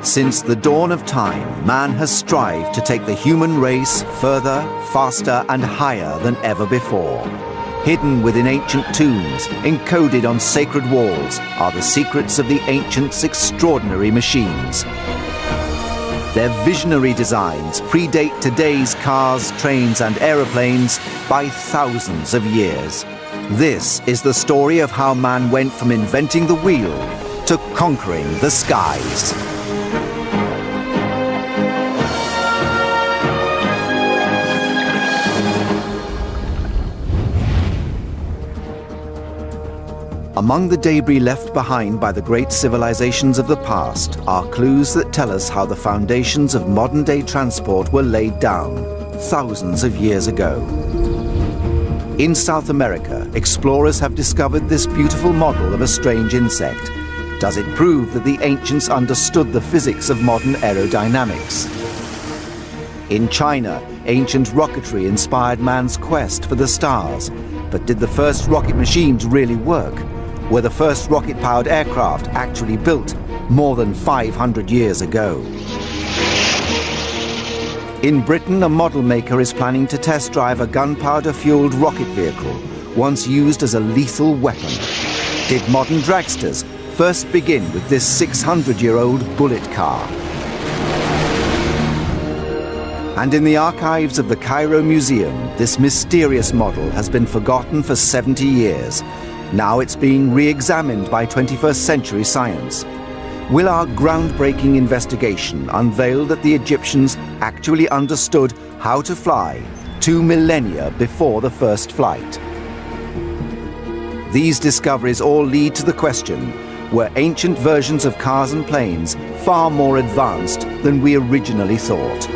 Since the dawn of time, man has strived to take the human race further, faster, and higher than ever before. Hidden within ancient tombs, encoded on sacred walls, are the secrets of the ancients' extraordinary machines. Their visionary designs predate today's cars, trains, and aeroplanes by thousands of years. This is the story of how man went from inventing the wheel to conquering the skies. Among the debris left behind by the great civilizations of the past are clues that tell us how the foundations of modern-day transport were laid down thousands of years ago. In South America, explorers have discovered this beautiful model of a strange insect. Does it prove that the ancients understood the physics of modern aerodynamics? In China, ancient rocketry inspired man's quest for the stars. But did the first rocket machines really work? Were the first rocket-powered aircraft actually built more than 500 years ago? In Britain, a model maker is planning to test drive a gunpowder-fueled rocket vehicle, once used as a lethal weapon. Did modern dragsters first begin with this 600-year-old bullet car? And in the archives of the Cairo Museum, this mysterious model has been forgotten for 70 years. Now it's being re-examined by 21st century science. Will our groundbreaking investigation unveil that the Egyptians actually understood how to fly 2 millennia before the first flight? These discoveries all lead to the question, were ancient versions of cars and planes far more advanced than we originally thought?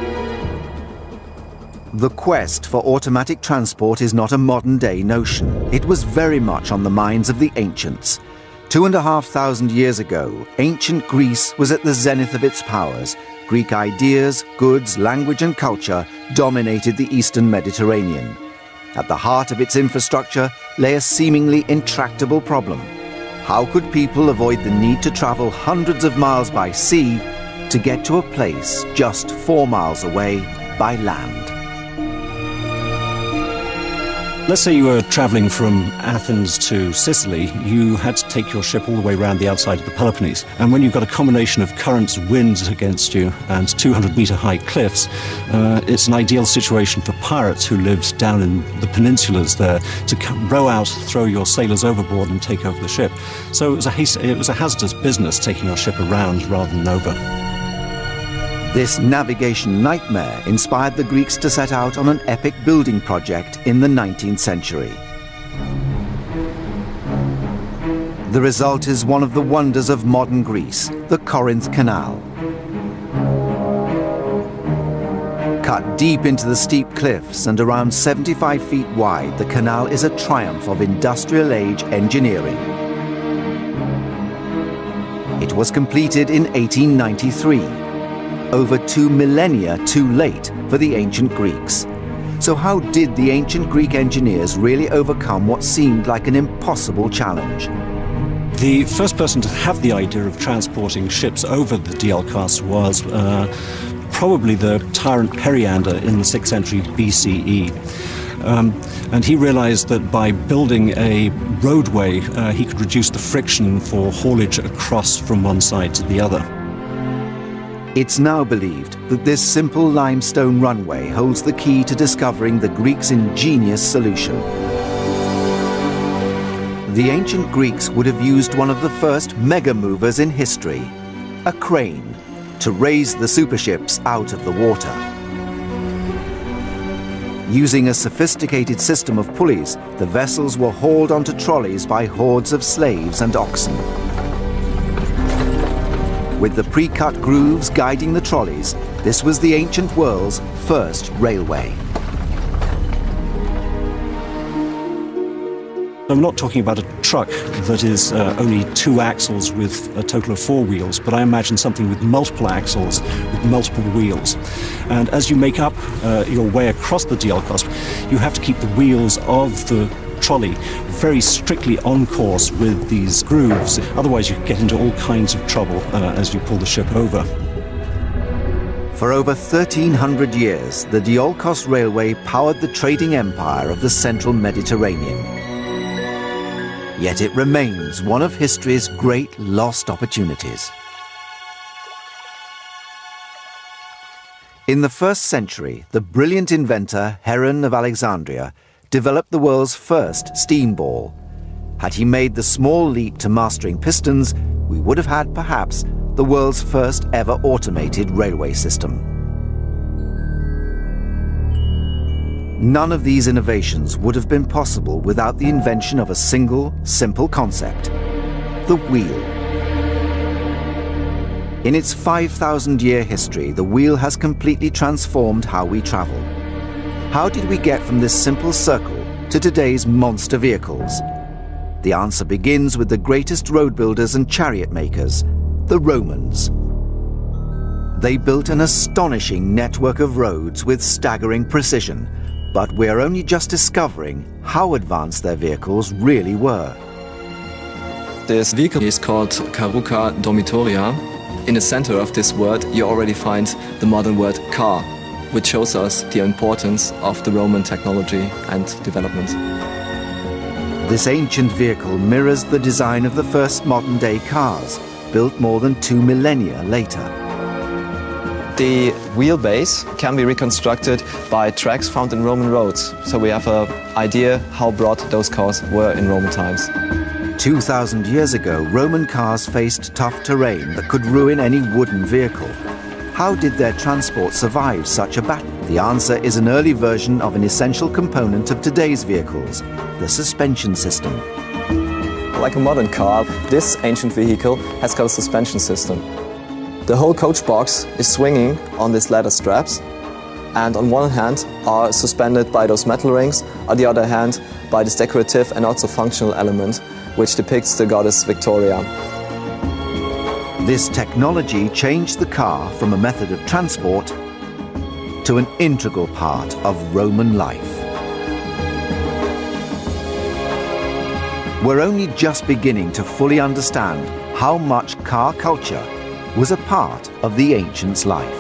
The quest for automatic transport is not a modern-day notion. It was very much on the minds of the ancients. 2,500 years ago, ancient Greece was at the zenith of its powers. Greek ideas, goods, language, and culture dominated the Eastern Mediterranean. At the heart of its infrastructure lay a seemingly intractable problem. How could people avoid the need to travel hundreds of miles by sea to get to a place just 4 miles away by land? Let's say you were traveling from Athens to Sicily. You had to take your ship all the way around the outside of the Peloponnese. And when you've got a combination of currents, winds against you, and 200-meter high cliffs, it's an ideal situation for pirates who lived down in the peninsulas there to row out, throw your sailors overboard, and take over the ship. So it was a hazardous business taking your ship around rather than over. This navigation nightmare inspired the Greeks to set out on an epic building project in the 19th century. The result is one of the wonders of modern Greece, the Corinth Canal. Cut deep into the steep cliffs and around 75 feet wide, the canal is a triumph of industrial-age engineering. It was completed in 1893. Over 2 millennia too late for the ancient Greeks. So how did the ancient Greek engineers really overcome what seemed like an impossible challenge? The first person to have the idea of transporting ships over the Dialkos was probably the tyrant Periander in the 6th century BCE. And he realized that by building a roadway, he could reduce the friction for haulage across from one side to the other. It's now believed that this simple limestone runway holds the key to discovering the Greeks' ingenious solution. The ancient Greeks would have used one of the first mega movers in history, a crane, to raise the superships out of the water. Using a sophisticated system of pulleys, the vessels were hauled onto trolleys by hordes of slaves and oxen. With the pre-cut grooves guiding the trolleys, this was the ancient world's first railway. I'm not talking about a truck that is only 2 axles with a total of 4 wheels, but I imagine something with multiple axles, with multiple wheels. And as you make up your way across the Dialkos, you have to keep the wheels of the trolley very strictly on course with these grooves. Otherwise you get into all kinds of trouble as you pull the ship over. For over 1,300 years, the Diolkos Railway powered the trading empire of the central Mediterranean. Yet it remains one of history's great lost opportunities. In the 1st century, the brilliant inventor Heron of Alexandria developed the world's first steam ball. Had he made the small leap to mastering pistons, we would have had, perhaps, the world's first ever automated railway system. None of these innovations would have been possible without the invention of a single, simple concept: the wheel. In its 5,000-year history, the wheel has completely transformed how we travel. How did we get from this simple circle to today's monster vehicles? The answer begins with the greatest road builders and chariot makers, the Romans. They built an astonishing network of roads with staggering precision, but we're only just discovering how advanced their vehicles really were. This vehicle is called Carruca Dormitoria. In the center of this word you already find the modern word car, which shows us the importance of the Roman technology and development. This ancient vehicle mirrors the design of the first modern-day cars, built more than 2 millennia later. The wheelbase can be reconstructed by tracks found in Roman roads, so we have an idea how broad those cars were in Roman times. 2,000 years ago, Roman cars faced tough terrain that could ruin any wooden vehicle. How did their transport survive such a battle? The answer is an early version of an essential component of today's vehicles, the suspension system. Like a modern car, this ancient vehicle has got a suspension system. The whole coach box is swinging on these ladder straps, and on one hand are suspended by those metal rings, on the other hand by this decorative and also functional element, which depicts the goddess Victoria. This technology changed the car from a method of transport to an integral part of Roman life. We're only just beginning to fully understand how much car culture was a part of the ancients' life.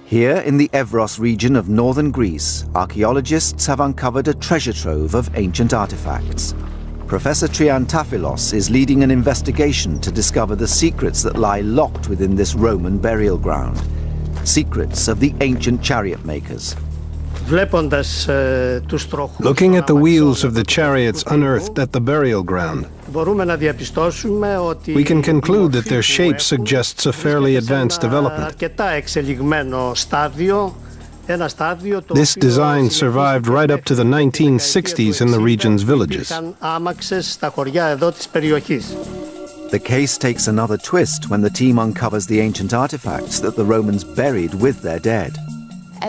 Here in the Evros region of northern Greece, archaeologists have uncovered a treasure trove of ancient artifacts. Professor Triantafylos is leading an investigation to discover the secrets that lie locked within this Roman burial ground. Secrets of the ancient chariot makers. Looking at the wheels of the chariots unearthed at the burial ground, we can conclude that their shape suggests a fairly advanced development. This design survived right up to the 1960s in the region's villages. The case takes another twist when the team uncovers the ancient artifacts that the Romans buried with their dead.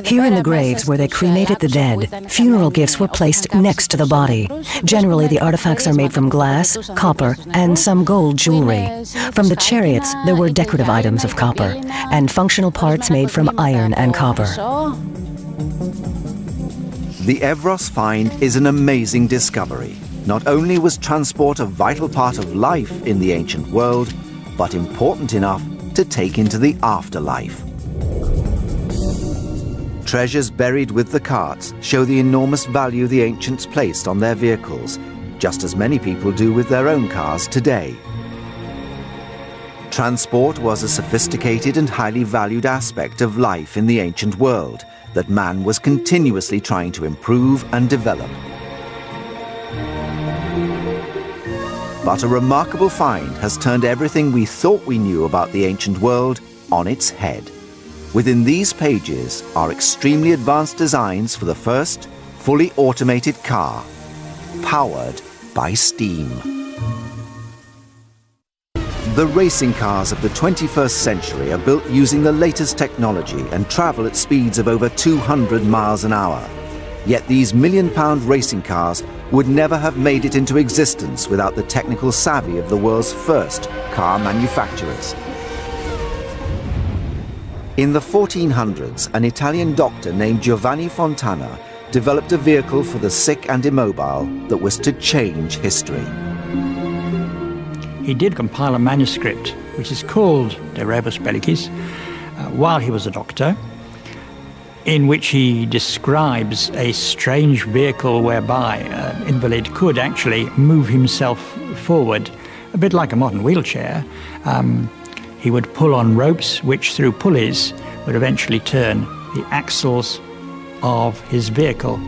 Here in the graves where they cremated the dead, funeral gifts were placed next to the body. Generally, the artifacts are made from glass, copper, and some gold jewelry. From the chariots, there were decorative items of copper, and functional parts made from iron and copper. The Evros find is an amazing discovery. Not only was transport a vital part of life in the ancient world, but important enough to take into the afterlife. Treasures buried with the carts show the enormous value the ancients placed on their vehicles, just as many people do with their own cars today. Transport was a sophisticated and highly valued aspect of life in the ancient world that man was continuously trying to improve and develop. But a remarkable find has turned everything we thought we knew about the ancient world on its head. Within these pages are extremely advanced designs for the first fully automated car, powered by steam. The racing cars of the 21st century are built using the latest technology and travel at speeds of over 200 miles an hour. Yet these million-pound racing cars would never have made it into existence without the technical savvy of the world's first car manufacturers. In the 1400s, an Italian doctor named Giovanni Fontana developed a vehicle for the sick and immobile that was to change history. He did compile a manuscript which is called De Rebus Bellicis, while he was a doctor, in which he describes a strange vehicle whereby an invalid could actually move himself forward, a bit like a modern wheelchair. He would pull on ropes, which through pulleys would eventually turn the axles of his vehicle.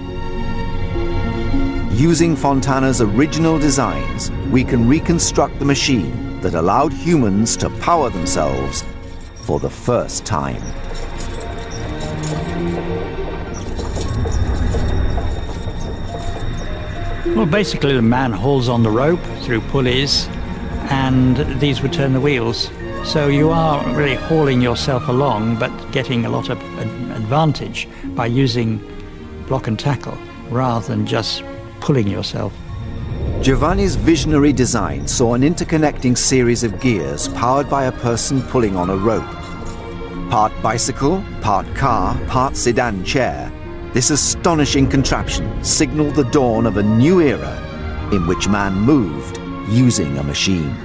Using Fontana's original designs, we can reconstruct the machine that allowed humans to power themselves for the first time. Well, basically the man hauls on the rope through pulleys, and these would turn the wheels. So you are really hauling yourself along, but getting a lot of advantage by using block and tackle rather than just pulling yourself. Giovanni's visionary design saw an interconnecting series of gears powered by a person pulling on a rope. Part bicycle, part car, part sedan chair, this astonishing contraption signaled the dawn of a new era in which man moved using a machine.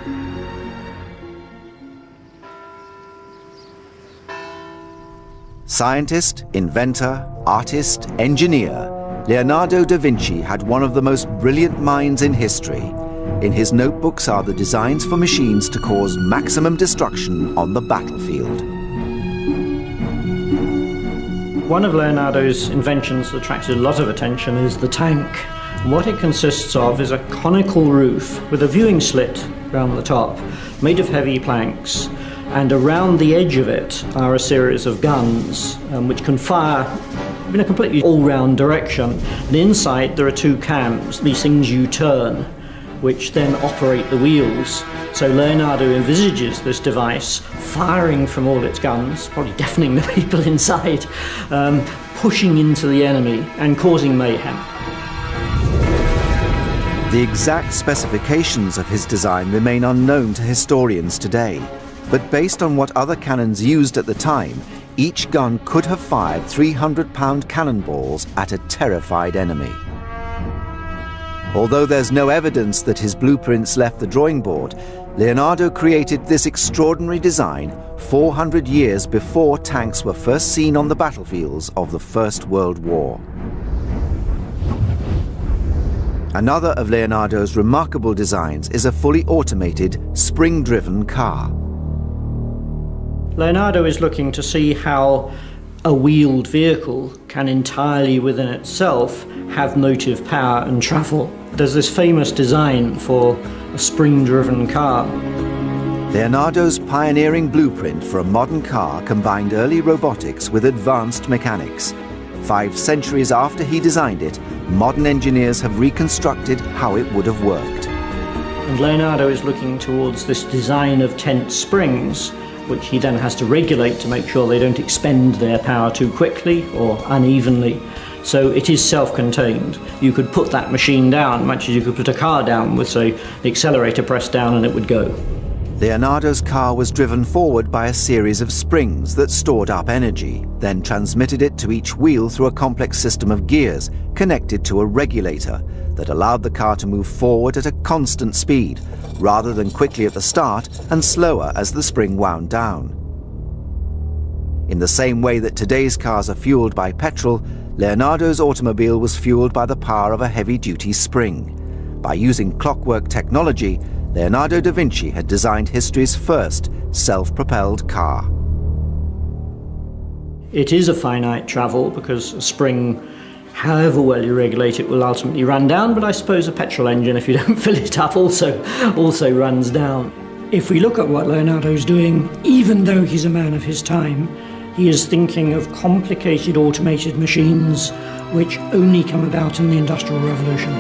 Scientist, inventor, artist, engineer, Leonardo da Vinci had one of the most brilliant minds in history. In his notebooks are the designs for machines to cause maximum destruction on the battlefield. One of Leonardo's inventions that attracted a lot of attention is the tank. What it consists of is a conical roof with a viewing slit around the top, made of heavy planks, and around the edge of it are a series of guns which can fire in a completely all-round direction. And inside there are two cams, these things you turn, which then operate the wheels. So Leonardo envisages this device firing from all its guns, probably deafening the people inside, pushing into the enemy and causing mayhem. The exact specifications of his design remain unknown to historians today, but based on what other cannons used at the time, each gun could have fired 300-pound cannonballs at a terrified enemy. Although there's no evidence that his blueprints left the drawing board, Leonardo created this extraordinary design 400 years before tanks were first seen on the battlefields of the First World War. Another of Leonardo's remarkable designs is a fully automated, spring-driven car. Leonardo is looking to see how a wheeled vehicle can entirely within itself have motive power and travel. There's this famous design for a spring-driven car. Leonardo's pioneering blueprint for a modern car combined early robotics with advanced mechanics. 5 centuries after he designed it, modern engineers have reconstructed how it would have worked. And Leonardo is looking towards this design of tense springs, which he then has to regulate to make sure they don't expend their power too quickly or unevenly. So it is self-contained. You could put that machine down much as you could put a car down with, say, the accelerator pressed down and it would go. Leonardo's car was driven forward by a series of springs that stored up energy, then transmitted it to each wheel through a complex system of gears connected to a regulator that allowed the car to move forward at a constant speed, rather than quickly at the start and slower as the spring wound down. In the same way that today's cars are fueled by petrol, Leonardo's automobile was fueled by the power of a heavy-duty spring. By using clockwork technology, Leonardo da Vinci had designed history's first self-propelled car. It is a finite travel because a spring, however well you regulate it, will ultimately run down, but I suppose a petrol engine, if you don't fill it up, also runs down. If we look at what Leonardo's doing, even though he's a man of his time, he is thinking of complicated automated machines which only come about in the Industrial Revolution.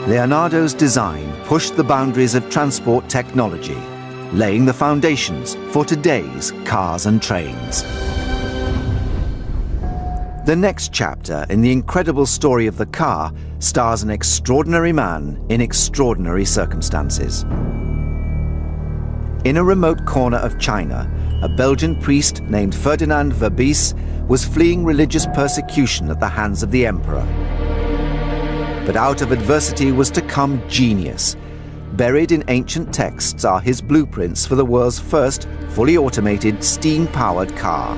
Leonardo's design pushed the boundaries of transport technology, laying the foundations for today's cars and trains. The next chapter in the incredible story of the car stars an extraordinary man in extraordinary circumstances. In a remote corner of China, a Belgian priest named Ferdinand Verbies was fleeing religious persecution at the hands of the emperor. But out of adversity was to come genius. Buried in ancient texts are his blueprints for the world's first fully automated steam-powered car.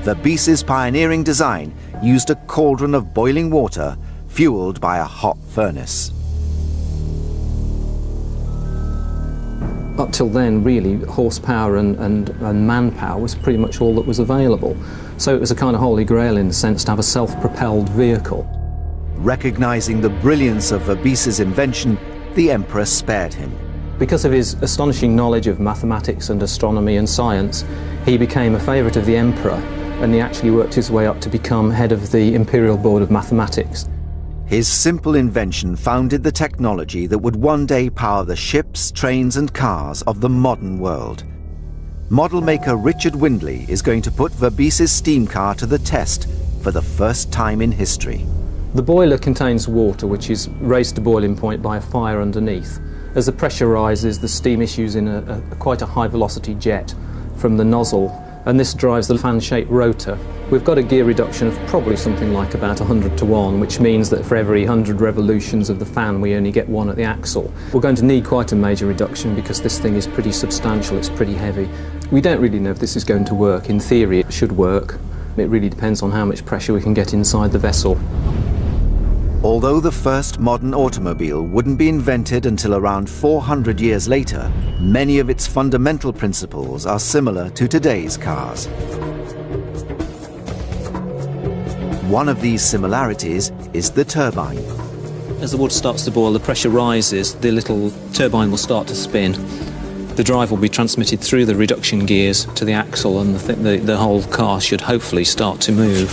Verbice's pioneering design used a cauldron of boiling water fueled by a hot furnace. Up till then, really, horsepower and manpower was pretty much all that was available. So it was a kind of holy grail in the sense to have a self-propelled vehicle. Recognizing the brilliance of Verbice's invention, the emperor spared him. Because of his astonishing knowledge of mathematics and astronomy and science, he became a favourite of the emperor, and he actually worked his way up to become head of the Imperial Board of Mathematics. His simple invention founded the technology that would one day power the ships, trains and cars of the modern world. Model maker Richard Windley is going to put Verbice's steam car to the test for the first time in history. The boiler contains water which is raised to boiling point by a fire underneath. As the pressure rises, the steam issues in quite a high velocity jet from the nozzle, and this drives the fan-shaped rotor. We've got a gear reduction of probably something like about 100 to 1, which means that for every 100 revolutions of the fan we only get one at the axle. We're going to need quite a major reduction because this thing is pretty substantial, it's pretty heavy. We don't really know if this is going to work. In theory it should work. It really depends on how much pressure we can get inside the vessel. Although the first modern automobile wouldn't be invented until around 400 years later, many of its fundamental principles are similar to today's cars. One of these similarities is the turbine. As the water starts to boil, the pressure rises, the little turbine will start to spin. The drive will be transmitted through the reduction gears to the axle, and the whole car should hopefully start to move.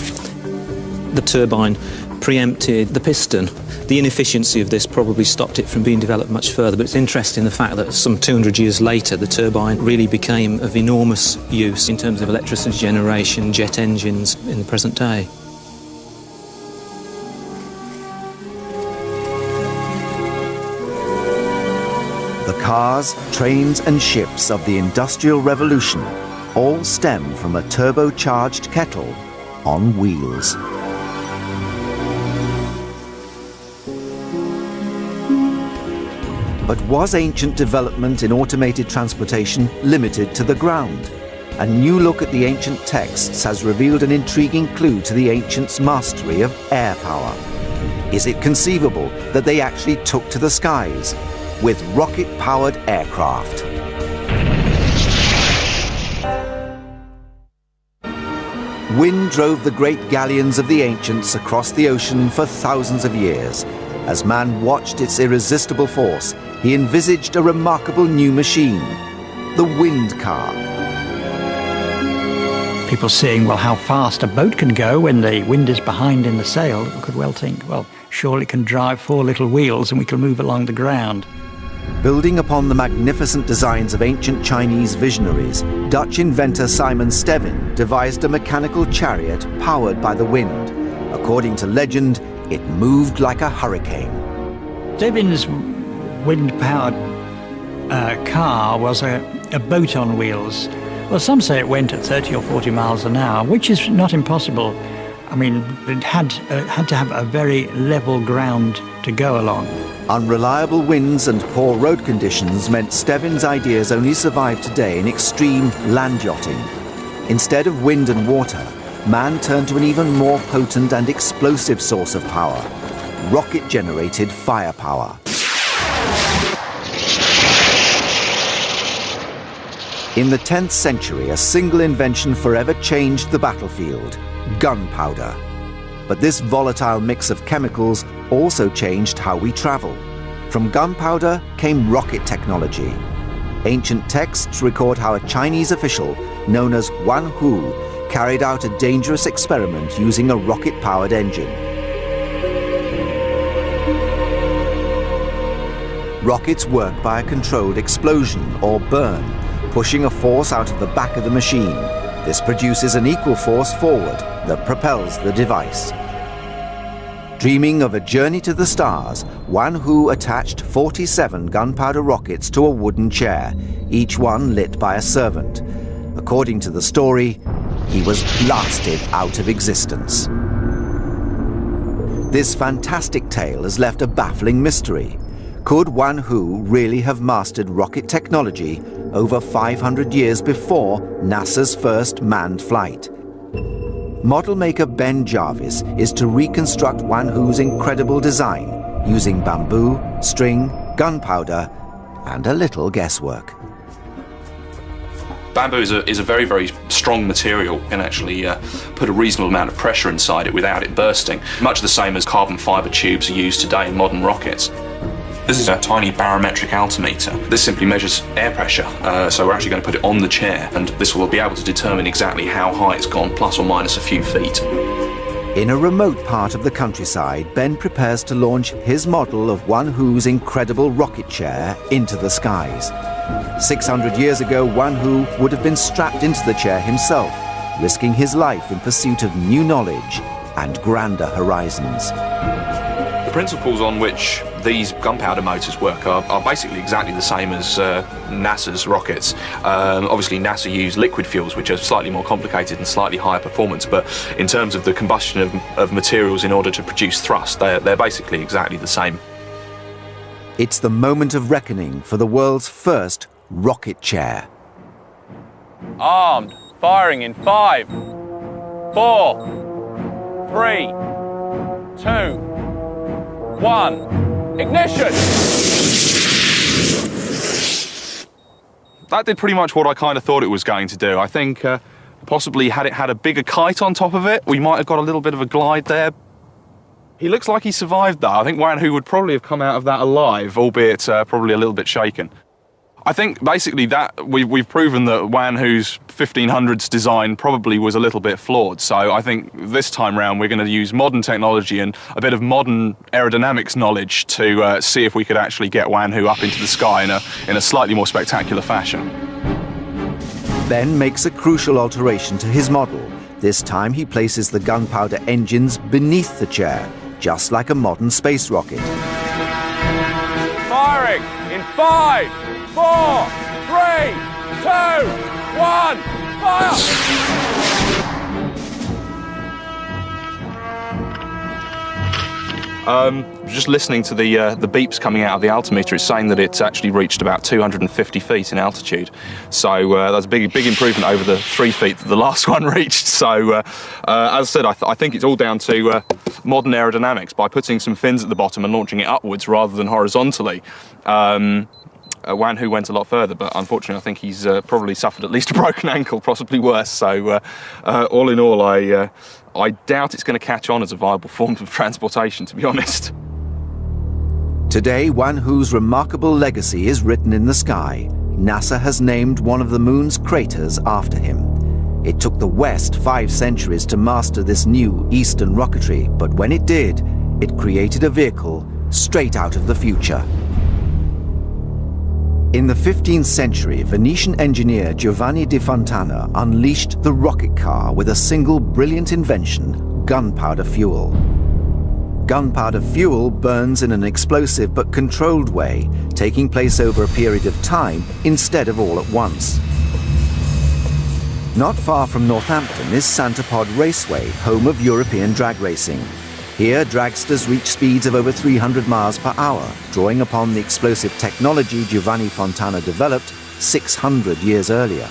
The turbine preempted the piston. The inefficiency of this probably stopped it from being developed much further, but it's interesting the fact that some 200 years later the turbine really became of enormous use in terms of electricity generation, jet engines in the present day. The cars, trains and ships of the Industrial Revolution all stem from a turbocharged kettle on wheels. But was ancient development in automated transportation limited to the ground? A new look at the ancient texts has revealed an intriguing clue to the ancients' mastery of air power. Is it conceivable that they actually took to the skies with rocket-powered aircraft? Wind drove the great galleons of the ancients across the ocean for thousands of years. As man watched its irresistible force, he envisaged a remarkable new machine, the wind car. People seeing, well, how fast a boat can go when the wind is behind in the sail, could well think, well, surely it can drive 4 little wheels and we can move along the ground. Building upon the magnificent designs of ancient Chinese visionaries, Dutch inventor Simon Stevin devised a mechanical chariot powered by the wind. According to legend, it moved like a hurricane. Stevin's wind-powered car was a boat on wheels. Well, some say it went at 30 or 40 miles an hour, which is not impossible. I mean, it had to have a very level ground to go along. Unreliable winds and poor road conditions meant Stevin's ideas only survive today in extreme land yachting. Instead of wind and water, man turned to an even more potent and explosive source of power: rocket-generated firepower. In the 10th century, a single invention forever changed the battlefield: gunpowder. But this volatile mix of chemicals also changed how we travel. From gunpowder came rocket technology. Ancient texts record how a Chinese official known as Wan Hu carried out a dangerous experiment using a rocket-powered engine. Rockets work by a controlled explosion or burn, pushing a force out of the back of the machine. This produces an equal force forward that propels the device. Dreaming of a journey to the stars, Wan Hu attached 47 gunpowder rockets to a wooden chair, each one lit by a servant. According to the story, he was blasted out of existence. This fantastic tale has left a baffling mystery. Could Wan Hu really have mastered rocket technology over 500 years before NASA's first manned flight? Model maker Ben Jarvis is to reconstruct Wan Hu's incredible design using bamboo, string, gunpowder, and a little guesswork. Bamboo is a very, very strong material. You can actually put a reasonable amount of pressure inside it without it bursting, much the same as carbon fibre tubes are used today in modern rockets. This is a tiny barometric altimeter. This simply measures air pressure, so we're actually going to put it on the chair, and this will be able to determine exactly how high it's gone, plus or minus a few feet. In a remote part of the countryside, Ben prepares to launch his model of Wan Hu's incredible rocket chair into the skies. 600 years ago, Wan Hu would have been strapped into the chair himself, risking his life in pursuit of new knowledge and grander horizons. The principles on which these gunpowder motors work are basically exactly the same as NASA's rockets. Obviously NASA use liquid fuels, which are slightly more complicated and slightly higher performance, but in terms of the combustion of materials in order to produce thrust, they're basically exactly the same. It's the moment of reckoning for the world's first rocket chair. Armed, firing in 5, 4, 3, 2, 1, ignition! That did pretty much what I kind of thought it was going to do. I think possibly had it had a bigger kite on top of it, we might have got a little bit of a glide there. He looks like he survived though. I think Wan Hu would probably have come out of that alive, albeit probably a little bit shaken. I think basically that we've proven that Wan Hu's 1500s design probably was a little bit flawed. So I think this time round we're going to use modern technology and a bit of modern aerodynamics knowledge to see if we could actually get Wan Hu up into the sky in a slightly more spectacular fashion. Ben makes a crucial alteration to his model. This time he places the gunpowder engines beneath the chair, just like a modern space rocket. Firing in 5, 4, 3, 2, 1, fire! Just listening to the beeps coming out of the altimeter, it's saying that it's actually reached about 250 feet in altitude. So that's a big improvement over the 3 feet that the last one reached. So as I said, I think it's all down to modern aerodynamics. By putting some fins at the bottom and launching it upwards rather than horizontally, Wan Hu went a lot further, but unfortunately I think he's probably suffered at least a broken ankle, possibly worse. So all in all, I doubt it's going to catch on as a viable form of transportation, to be honest. Today, Wan Hu's remarkable legacy is written in the sky. NASA has named one of the moon's craters after him. It took the West 5 centuries to master this new Eastern rocketry, but when it did, it created a vehicle straight out of the future. In the 15th century, Venetian engineer Giovanni di Fontana unleashed the rocket car with a single brilliant invention: gunpowder fuel. Gunpowder fuel burns in an explosive but controlled way, taking place over a period of time instead of all at once. Not far from Northampton is Santapod Raceway, home of European drag racing. Here, dragsters reach speeds of over 300 miles per hour, drawing upon the explosive technology Giovanni Fontana developed 600 years earlier.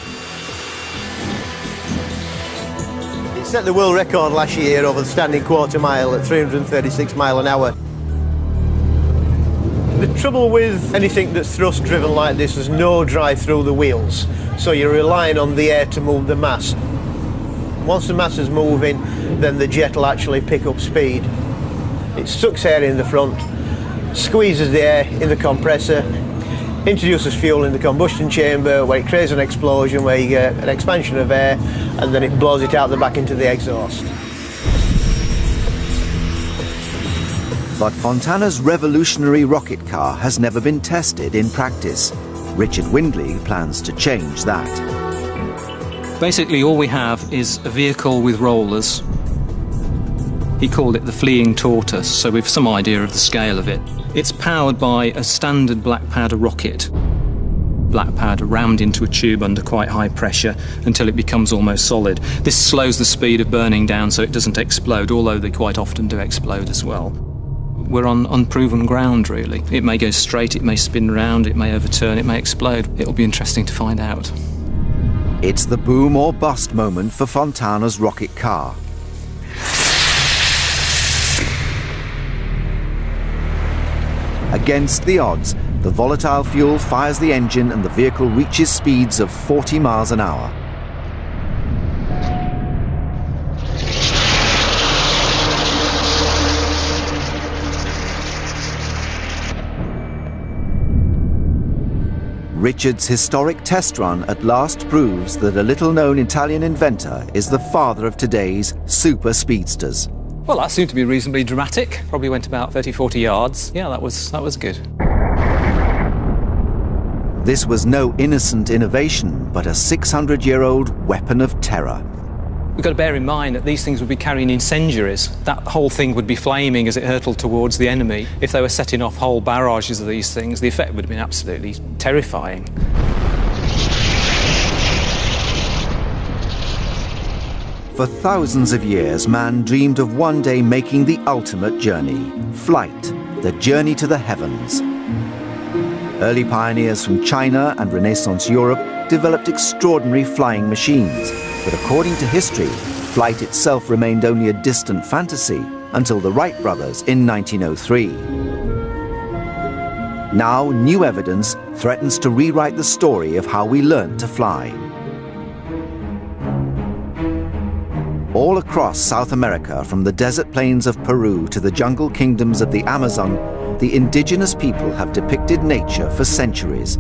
It set the world record last year over the standing quarter mile at 336 miles an hour. The trouble with anything that's thrust driven like this is no drive through the wheels, so you're relying on the air to move the mass. Once the mass is moving, then the jet will actually pick up speed. It sucks air in the front, squeezes the air in the compressor, introduces fuel in the combustion chamber, where it creates an explosion, where you get an expansion of air, and then it blows it out the back into the exhaust. But Fontana's revolutionary rocket car has never been tested in practice. Richard Windley plans to change that. Basically, all we have is a vehicle with rollers. He called it the fleeing tortoise, so we've some idea of the scale of it. It's powered by a standard black powder rocket. Black powder rammed into a tube under quite high pressure until it becomes almost solid. This slows the speed of burning down so it doesn't explode, although they quite often do explode as well. we're on unproven ground, really. It may go straight, it may spin round, it may overturn, it may explode. It'll be interesting to find out. It's the boom or bust moment for Fontana's rocket car. Against the odds, the volatile fuel fires the engine and the vehicle reaches speeds of 40 miles an hour. Richard's historic test run at last proves that a little-known Italian inventor is the father of today's super speedsters. Well, that seemed to be reasonably dramatic. Probably went about 30, 40 yards. Yeah, that was good. This was no innocent innovation, but a 600-year-old weapon of terror. We've got to bear in mind that these things would be carrying incendiaries. That whole thing would be flaming as it hurtled towards the enemy. If they were setting off whole barrages of these things, the effect would have been absolutely terrifying. For thousands of years, man dreamed of one day making the ultimate journey, flight, the journey to the heavens. Early pioneers from China and Renaissance Europe developed extraordinary flying machines, but according to history, flight itself remained only a distant fantasy until the Wright brothers in 1903. Now, new evidence threatens to rewrite the story of how we learned to fly. All across South America, from the desert plains of Peru to the jungle kingdoms of the Amazon, the indigenous people have depicted nature for centuries.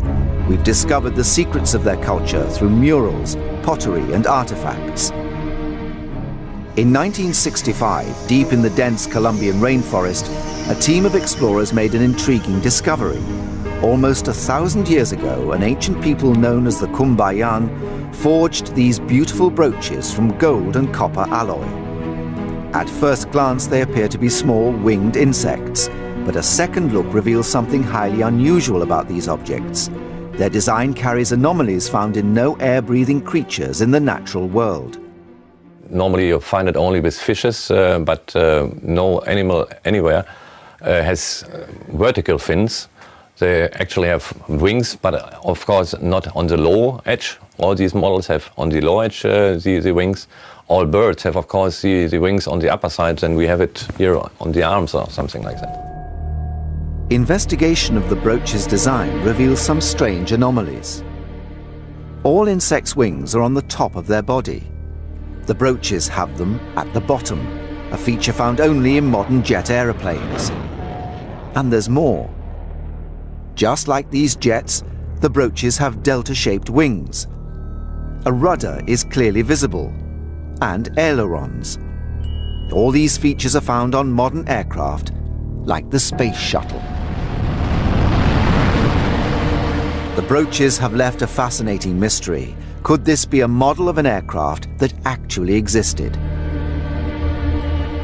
We've discovered the secrets of their culture through murals, pottery, and artifacts. In 1965, deep in the dense Colombian rainforest, a team of explorers made an intriguing discovery. Almost 1,000 years ago, an ancient people known as the Cumbayan forged these beautiful brooches from gold and copper alloy. At first glance, they appear to be small winged insects, but a second look reveals something highly unusual about these objects. Their design carries anomalies found in no air-breathing creatures in the natural world. Normally you find it only with fishes, but no animal anywhere has vertical fins. They actually have wings, but of course not on the low edge. All these models have on the low edge the wings. All birds have, of course, the wings on the upper side, and we have it here on the arms or something like that. Investigation of the brooch's design reveals some strange anomalies. All insects' wings are on the top of their body. The brooches have them at the bottom, a feature found only in modern jet aeroplanes. And there's more. Just like these jets, the brooches have delta-shaped wings. A rudder is clearly visible, and ailerons. All these features are found on modern aircraft, like the Space Shuttle. The brooches have left a fascinating mystery. Could this be a model of an aircraft that actually existed?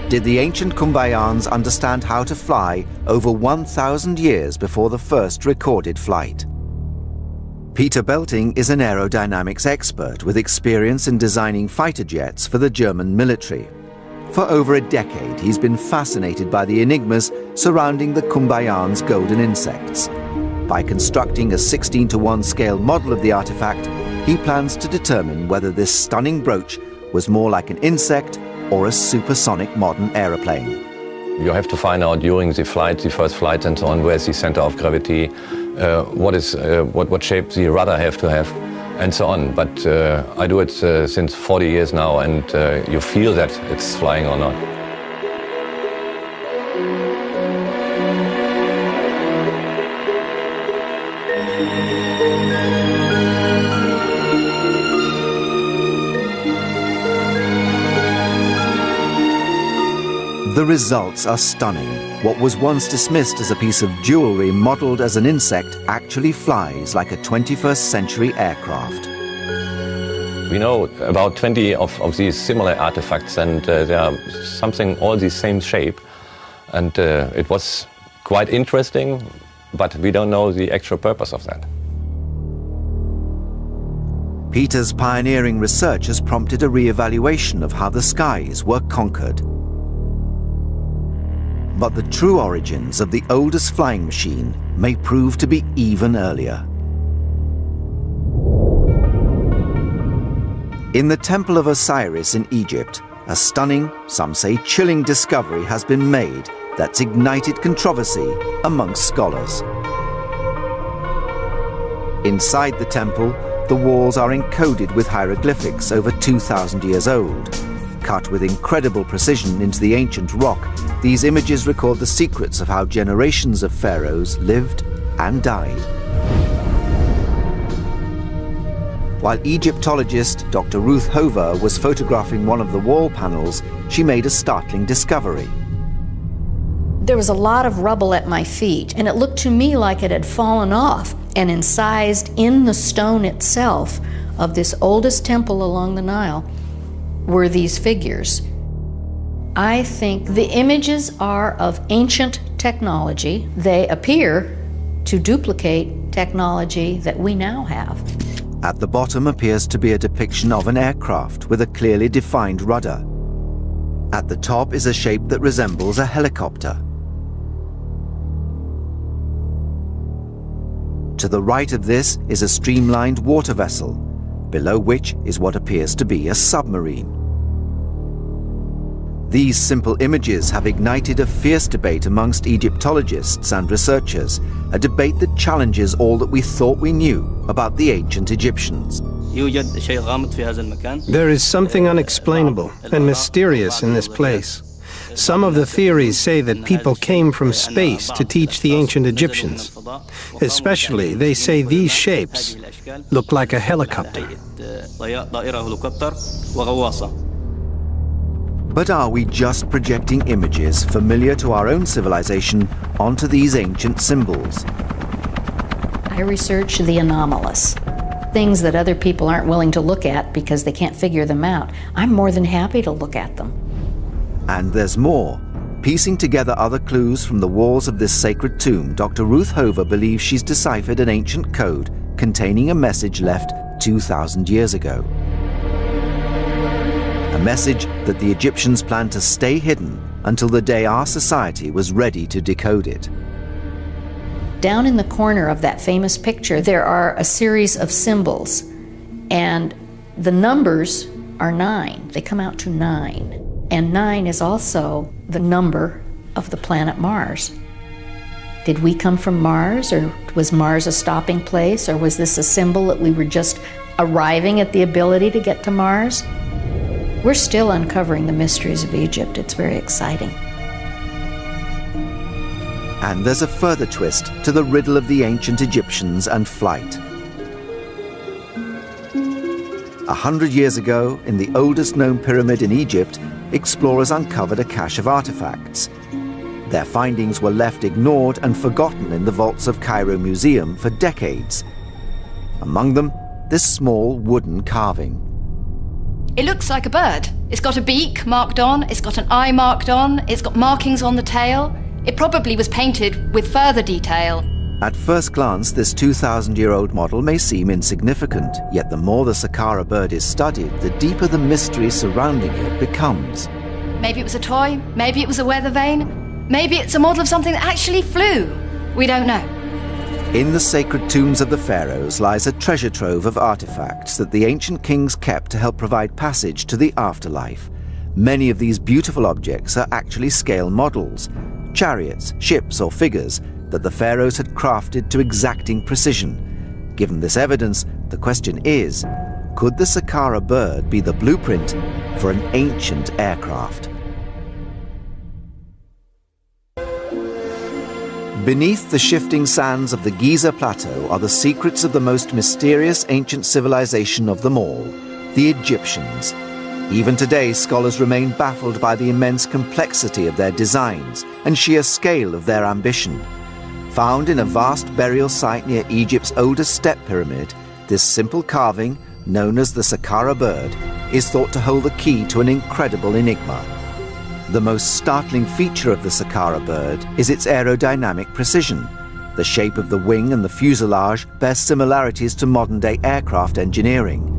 Did the ancient Cumbayans understand how to fly over 1,000 years before the first recorded flight? Peter Belting is an aerodynamics expert with experience in designing fighter jets for the German military. For over a decade, he's been fascinated by the enigmas surrounding the Cumbayans' golden insects. By constructing a 16:1 scale model of the artifact, he plans to determine whether this stunning brooch was more like an insect or a supersonic modern aeroplane. You have to find out during the flight, the first flight and so on, where's the center of gravity, what shape the rudder have to have, and so on. But I do it since 40 years now, and you feel that it's flying or not. The results are stunning. What was once dismissed as a piece of jewelry modeled as an insect actually flies like a 21st century aircraft. We know about 20 of these similar artifacts, and they are something all the same shape. And it was quite interesting, but we don't know the actual purpose of that. Peter's pioneering research has prompted a re-evaluation of how the skies were conquered. But the true origins of the oldest flying machine may prove to be even earlier. In the Temple of Osiris in Egypt, a stunning, some say chilling discovery has been made that's ignited controversy amongst scholars. Inside the temple, the walls are encoded with hieroglyphics over 2,000 years old. Cut with incredible precision into the ancient rock, these images record the secrets of how generations of pharaohs lived and died. While Egyptologist Dr. Ruth Hover was photographing one of the wall panels, she made a startling discovery. There was a lot of rubble at my feet, and it looked to me like it had fallen off and incised in the stone itself of this oldest temple along the Nile were these figures. I think the images are of ancient technology. They appear to duplicate technology that we now have. At the bottom appears to be a depiction of an aircraft with a clearly defined rudder. At the top is a shape that resembles a helicopter. To the right of this is a streamlined water vessel, below which is what appears to be a submarine. These simple images have ignited a fierce debate amongst Egyptologists and researchers, a debate that challenges all that we thought we knew about the ancient Egyptians. There is something unexplainable and mysterious in this place. Some of the theories say that people came from space to teach the ancient Egyptians. Especially, they say these shapes look like a helicopter. But are we just projecting images familiar to our own civilization onto these ancient symbols? I research the anomalous, things that other people aren't willing to look at because they can't figure them out. I'm more than happy to look at them. And there's more. Piecing together other clues from the walls of this sacred tomb, Dr. Ruth Hover believes she's deciphered an ancient code containing a message left 2,000 years ago. A message that the Egyptians planned to stay hidden until the day our society was ready to decode it. Down in the corner of that famous picture, there are a series of symbols, and the numbers are 9. They come out to 9. And 9 is also the number of the planet Mars. Did we come from Mars, or was Mars a stopping place, or was this a symbol that we were just arriving at the ability to get to Mars? We're still uncovering the mysteries of Egypt. It's very exciting. And there's a further twist to the riddle of the ancient Egyptians and flight. 100 years ago, in the oldest known pyramid in Egypt, explorers uncovered a cache of artifacts. Their findings were left ignored and forgotten in the vaults of Cairo Museum for decades. Among them, this small wooden carving. It looks like a bird. It's got a beak marked on, it's got an eye marked on, it's got markings on the tail. It probably was painted with further detail. At first glance, this 2,000-year-old model may seem insignificant, yet the more the Saqqara bird is studied, the deeper the mystery surrounding it becomes. Maybe it was a toy, maybe it was a weather vane, maybe it's a model of something that actually flew. We don't know. In the sacred tombs of the pharaohs lies a treasure trove of artifacts that the ancient kings kept to help provide passage to the afterlife. Many of these beautiful objects are actually scale models, chariots, ships, or figures that the pharaohs had crafted to exacting precision. Given this evidence, the question is, could the Saqqara bird be the blueprint for an ancient aircraft? Beneath the shifting sands of the Giza Plateau are the secrets of the most mysterious ancient civilization of them all, the Egyptians. Even today, scholars remain baffled by the immense complexity of their designs and sheer scale of their ambition. Found in a vast burial site near Egypt's oldest step pyramid, this simple carving, known as the Saqqara bird, is thought to hold the key to an incredible enigma. The most startling feature of the Saqqara bird is its aerodynamic precision. The shape of the wing and the fuselage bear similarities to modern-day aircraft engineering.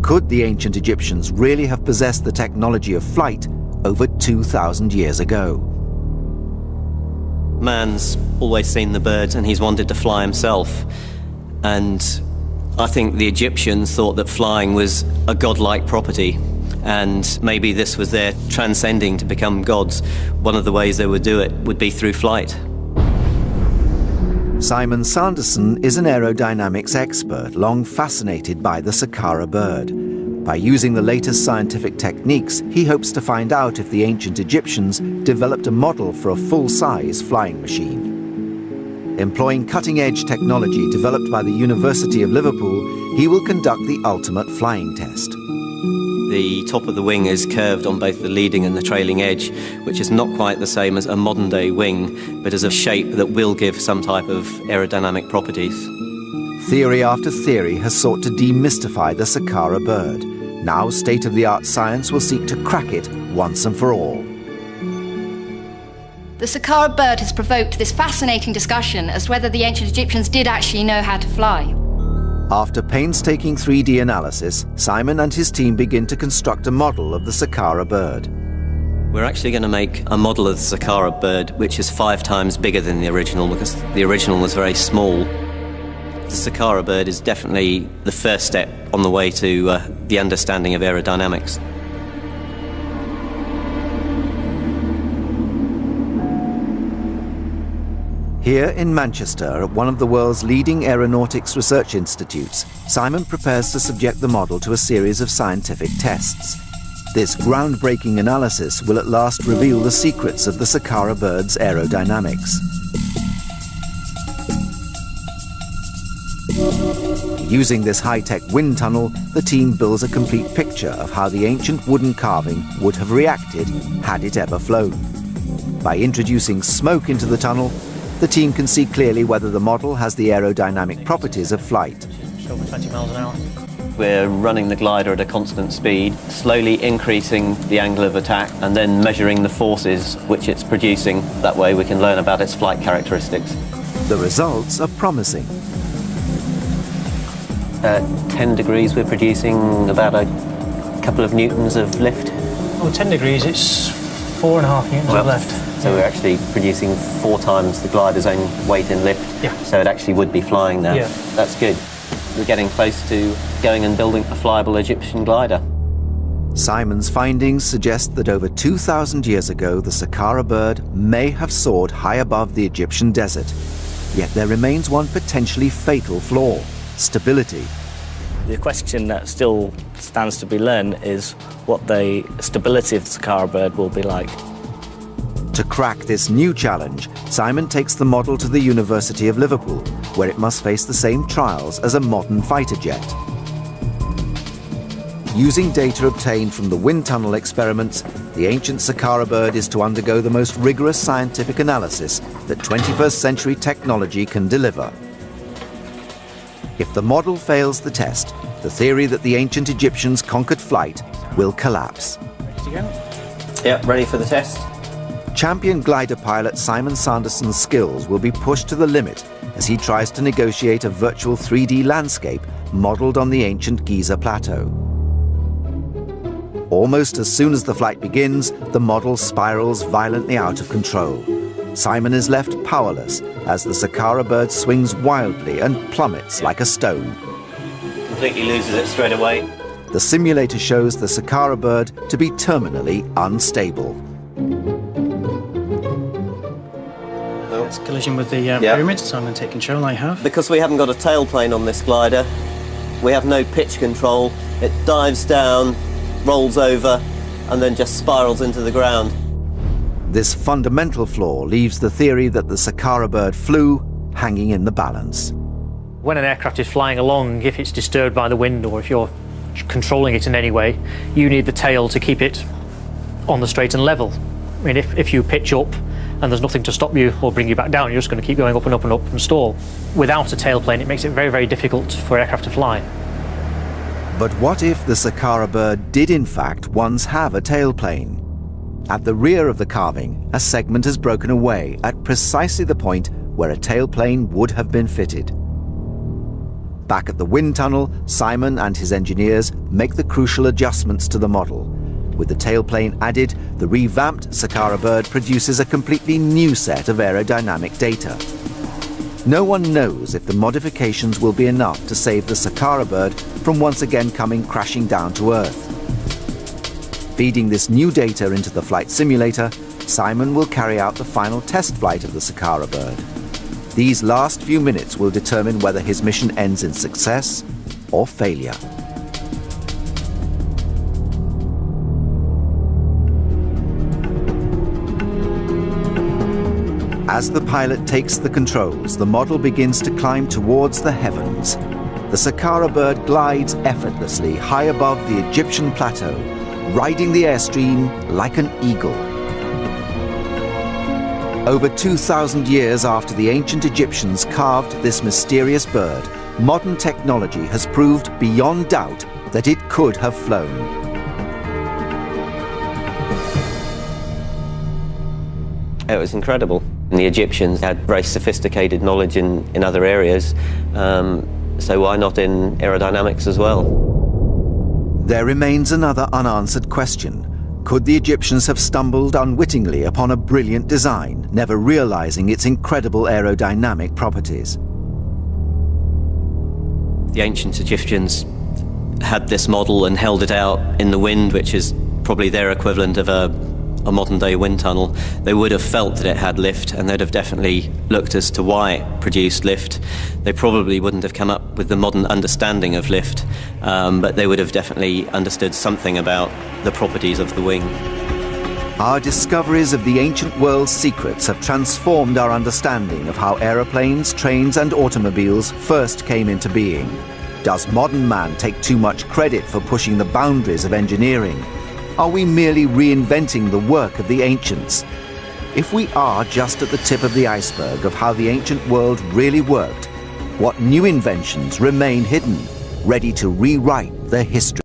Could the ancient Egyptians really have possessed the technology of flight over 2,000 years ago? Man's always seen the birds and he's wanted to fly himself. And I think the Egyptians thought that flying was a godlike property, and maybe this was their transcending to become gods. One of the ways they would do it would be through flight. Simon Sanderson is an aerodynamics expert, long fascinated by the Saqqara bird. By using the latest scientific techniques, he hopes to find out if the ancient Egyptians developed a model for a full-size flying machine. Employing cutting-edge technology developed by the University of Liverpool, he will conduct the ultimate flying test. The top of the wing is curved on both the leading and the trailing edge, which is not quite the same as a modern-day wing, but is a shape that will give some type of aerodynamic properties. Theory after theory has sought to demystify the Saqqara bird. Now state-of-the-art science will seek to crack it once and for all. The Saqqara bird has provoked this fascinating discussion as to whether the ancient Egyptians did actually know how to fly. After painstaking 3D analysis, Simon and his team begin to construct a model of the Saqqara bird. We're actually going to make a model of the Saqqara bird which is 5 times bigger than the original, because the original was very small. The Saqqara bird is definitely the first step on the way to the understanding of aerodynamics. Here in Manchester, at one of the world's leading aeronautics research institutes, Simon prepares to subject the model to a series of scientific tests. This groundbreaking analysis will at last reveal the secrets of the Saqqara bird's aerodynamics. Using this high-tech wind tunnel, the team builds a complete picture of how the ancient wooden carving would have reacted had it ever flown. By introducing smoke into the tunnel, the team can see clearly whether the model has the aerodynamic properties of flight. Over 20 miles an hour. We're running the glider at a constant speed, slowly increasing the angle of attack and then measuring the forces which it's producing. That way we can learn about its flight characteristics. The results are promising. At 10 degrees we're producing about a couple of newtons of lift. Oh, 10 degrees, it's 4.5 newtons of lift. So we're actually producing 4 times the glider's own weight in lift. Yeah. So it actually would be flying now. Yeah. That's good. We're getting close to going and building a flyable Egyptian glider. Simon's findings suggest that over 2,000 years ago, the Saqqara bird may have soared high above the Egyptian desert. Yet there remains one potentially fatal flaw: stability. The question that still stands to be learned is what the stability of the Saqqara bird will be like. To crack this new challenge, Simon takes the model to the University of Liverpool, where it must face the same trials as a modern fighter jet. Using data obtained from the wind tunnel experiments, the ancient Saqqara bird is to undergo the most rigorous scientific analysis that 21st century technology can deliver. If the model fails the test, the theory that the ancient Egyptians conquered flight will collapse. Ready to go? Yep, ready for the test. Champion glider pilot Simon Sanderson's skills will be pushed to the limit as he tries to negotiate a virtual 3D landscape modelled on the ancient Giza plateau. Almost as soon as the flight begins, the model spirals violently out of control. Simon is left powerless as the Saqqara bird swings wildly and plummets like a stone. Completely loses it straight away. The simulator shows the Saqqara bird to be terminally unstable. It's collision with the pyramid, so I'm going to take control. I have. Because we haven't got a tailplane on this glider, we have no pitch control. It dives down, rolls over, and then just spirals into the ground. This fundamental flaw leaves the theory that the Saqqara bird flew hanging in the balance. When an aircraft is flying along, if it's disturbed by the wind or if you're controlling it in any way, you need the tail to keep it on the straight and level. I mean, if you pitch up and there's nothing to stop you or bring you back down, you're just going to keep going up and up and up and stall. Without a tailplane, it makes it very, very difficult for aircraft to fly. But what if the Saqqara bird did in fact once have a tailplane? At the rear of the carving, a segment has broken away at precisely the point where a tailplane would have been fitted. Back at the wind tunnel, Simon and his engineers make the crucial adjustments to the model. With the tailplane added, the revamped Saqqara bird produces a completely new set of aerodynamic data. No one knows if the modifications will be enough to save the Saqqara bird from once again coming crashing down to Earth. Feeding this new data into the flight simulator, Simon will carry out the final test flight of the Saqqara bird. These last few minutes will determine whether his mission ends in success or failure. As the pilot takes the controls, the model begins to climb towards the heavens. The Saqqara bird glides effortlessly high above the Egyptian plateau, riding the airstream like an eagle. Over 2,000 years after the ancient Egyptians carved this mysterious bird, modern technology has proved beyond doubt that it could have flown. It was incredible. The Egyptians had very sophisticated knowledge in other areas, so why not in aerodynamics as well? There remains another unanswered question. Could the Egyptians have stumbled unwittingly upon a brilliant design, never realizing its incredible aerodynamic properties? The ancient Egyptians had this model and held it out in the wind, which is probably their equivalent of a modern-day wind tunnel. They would have felt that it had lift, and they'd have definitely looked as to why it produced lift. They probably wouldn't have come up with the modern understanding of lift, but they would have definitely understood something about the properties of the wing. Our discoveries of the ancient world's secrets have transformed our understanding of how aeroplanes, trains and automobiles first came into being. Does modern man take too much credit for pushing the boundaries of engineering? Are we merely reinventing the work of the ancients? If we are just at the tip of the iceberg of how the ancient world really worked, what new inventions remain hidden, ready to rewrite the history?